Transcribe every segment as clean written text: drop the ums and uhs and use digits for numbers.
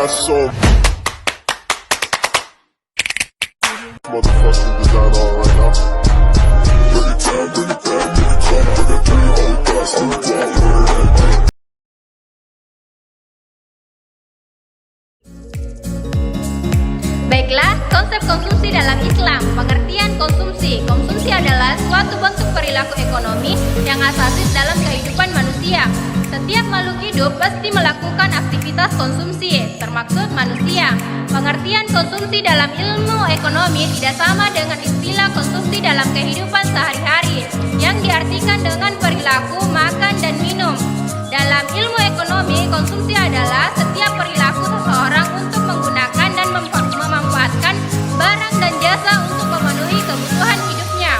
got some motherfucking design on right now. Bring it down, bring it down, bring it down, bring it down, hold it down, hold it down. Baiklah, konsep konsumsi dalam Islam. Pengertian konsumsi. Konsumsi adalah suatu bentuk perilaku ekonomi yang asasis dalam kehidupan manusia. Setiap makhluk hidup pasti melakukan aktivitas konsumsi, termaksud manusia. Pengertian konsumsi dalam ilmu ekonomi tidak sama dengan istilah konsumsi dalam kehidupan sehari-hari, yang diartikan dengan perilaku makan dan minum. Dalam ilmu ekonomi, konsumsi adalah setiap perilaku seseorang untuk menggunakan dan memanfaatkan barang dan jasa untuk memenuhi kebutuhan hidupnya.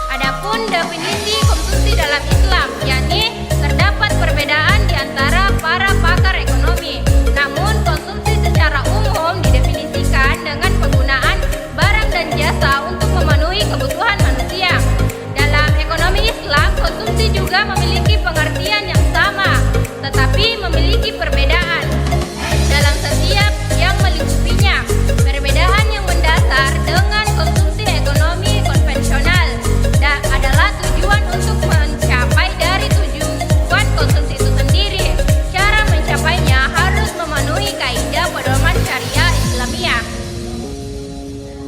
Adapun definisi konsumsi dalam Islam, yakni terdapat perbedaan di antara para pakar ekonomi. Namun, konsumsi secara umum didefinisikan dengan penggunaan barang dan jasa untuk memenuhi kebutuhan manusia. Dalam ekonomi Islam, konsumsi juga memiliki pengertian yang sama, tetapi memiliki perbedaan dalam setiap yang melingkupinya. Perbedaan yang mendasar dengan konsumsi ekonomi konvensional adalah tujuan untuk mencapai dari tujuan konsumsi itu sendiri. Cara mencapainya harus memenuhi kaidah pedoman syariah Islamiyah.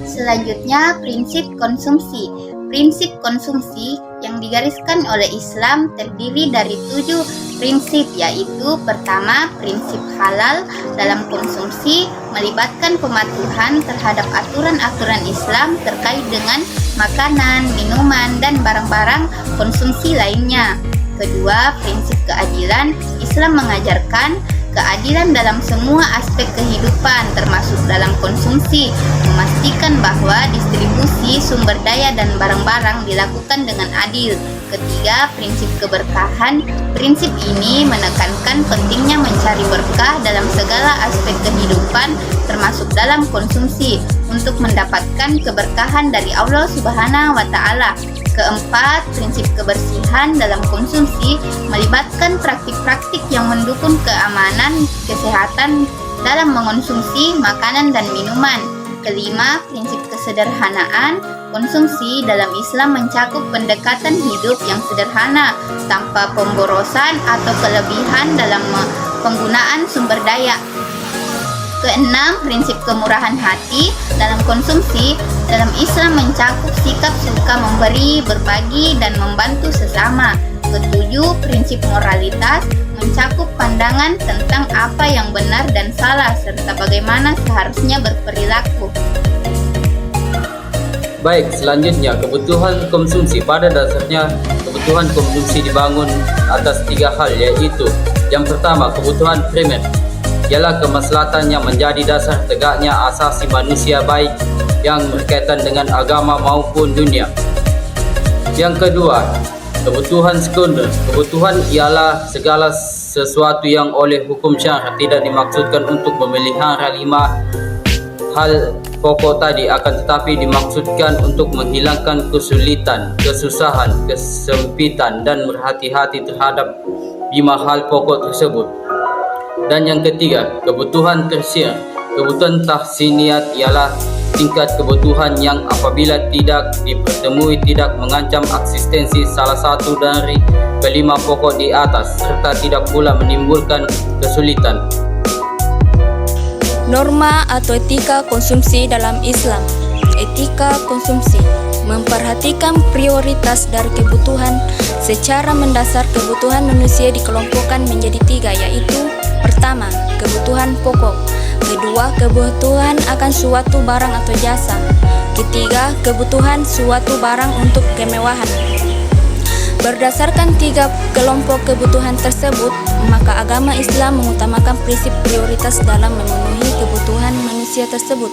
Selanjutnya, prinsip konsumsi. Prinsip konsumsi yang digariskan oleh Islam terdiri dari 7 prinsip, yaitu pertama, prinsip halal dalam konsumsi melibatkan pematuhan terhadap aturan-aturan Islam terkait dengan makanan, minuman, dan barang-barang konsumsi lainnya. Kedua, prinsip keadilan. Islam mengajarkan keadilan dalam semua aspek kehidupan termasuk dalam konsumsi, memastikan bahwa distribusi sumber daya dan barang-barang dilakukan dengan adil. Ketiga, prinsip keberkahan. Prinsip ini menekankan pentingnya mencari berkah dalam segala aspek kehidupan termasuk dalam konsumsi untuk mendapatkan keberkahan dari Allah Subhanahu wa taala. Keempat, prinsip kebersihan dalam konsumsi melibatkan praktik-praktik yang mendukung keamanan, kesehatan dalam mengonsumsi makanan dan minuman. Kelima, prinsip kesederhanaan. Konsumsi dalam Islam mencakup pendekatan hidup yang sederhana tanpa pemborosan atau kelebihan dalam penggunaan sumber daya. Keenam, prinsip kemurahan hati dalam konsumsi. Dalam Islam mencakup sikap suka memberi, berbagi, dan membantu sesama. Ketujuh, prinsip moralitas mencakup pandangan tentang apa yang benar dan salah serta bagaimana seharusnya berperilaku. Baik, selanjutnya kebutuhan konsumsi. Pada dasarnya kebutuhan konsumsi dibangun atas 3 hal, yaitu yang pertama, kebutuhan primer, ialah kemaslahatan yang menjadi dasar tegaknya asasi manusia baik yang berkaitan dengan agama maupun dunia. Yang kedua, kebutuhan sekunder. Kebutuhan ialah segala sesuatu yang oleh hukum syar'i tidak dimaksudkan untuk memelihara 5 hal pokok tadi, akan tetapi dimaksudkan untuk menghilangkan kesulitan, kesusahan, kesempitan, dan berhati-hati terhadap 5 hal pokok tersebut. Dan yang ketiga, kebutuhan tersier. Kebutuhan tahsiniyat ialah tingkat kebutuhan yang apabila tidak dipertemui tidak mengancam eksistensi salah satu dari kelima pokok di atas serta tidak pula menimbulkan kesulitan. Norma atau etika konsumsi dalam Islam. Etika konsumsi memperhatikan prioritas dari kebutuhan. Secara mendasar kebutuhan manusia dikelompokkan menjadi 3, yaitu pertama, kebutuhan pokok. Kedua, kebutuhan akan suatu barang atau jasa. Ketiga, kebutuhan suatu barang untuk kemewahan. Berdasarkan 3 kelompok kebutuhan tersebut, maka agama Islam mengutamakan prinsip prioritas dalam memenuhi kebutuhan manusia tersebut.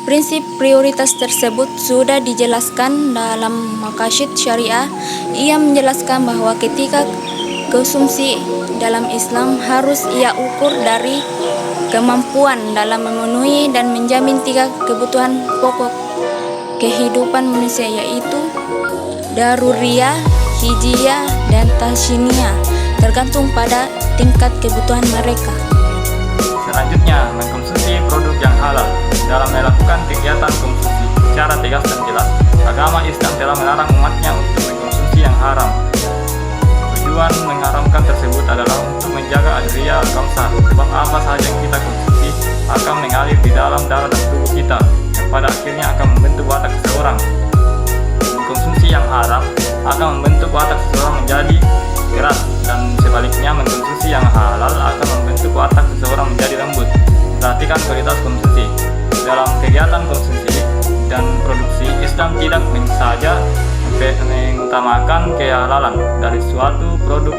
Prinsip prioritas tersebut sudah dijelaskan dalam Maqasid Syariah. Ia menjelaskan bahwa ketika konsumsi dalam Islam harus ia ukur dari kemampuan dalam memenuhi dan menjamin 3 kebutuhan pokok kehidupan manusia, yaitu daruriyah, hijiyah, dan tahsiniyah, tergantung pada tingkat kebutuhan mereka. Selanjutnya, mengkonsumsi halal dalam melakukan kegiatan konsumsi. Secara tegas dan jelas, agama Islam telah melarang umatnya untuk mengkonsumsi yang haram. Tujuan mengharamkan tersebut adalah untuk menjaga adria bangsa, sebab apa saja yang kita konsumsi akan mengalir di dalam darah dan tubuh kita, yang pada akhirnya akan membentuk watak seseorang. Mengkonsumsi yang haram akan membentuk watak seseorang menjadi keras, dan sebaliknya mengkonsumsi yang halal akan membentuk watak seseorang menjadi lembut. Perhatikan kualitas konsumsi. Dalam kegiatan konsumsi dan produksi, Islam tidak saja mengutamakan kehalalan dari suatu produk,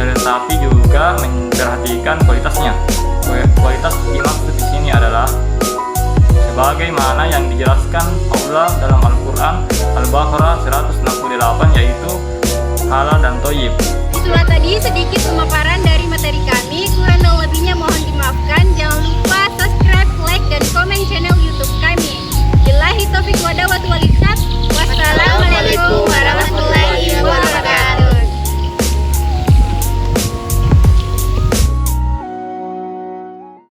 tetapi juga memperhatikan kualitasnya. Kualitas dimaksud di sini adalah sebagaimana yang dijelaskan Allah dalam Al-Quran Al-Baqarah 168, yaitu halal dan thayyib. Itulah tadi sedikit pemaparan dari materi kami. Kurang dan lebihnya mohon dimaafkan. Jangan lupa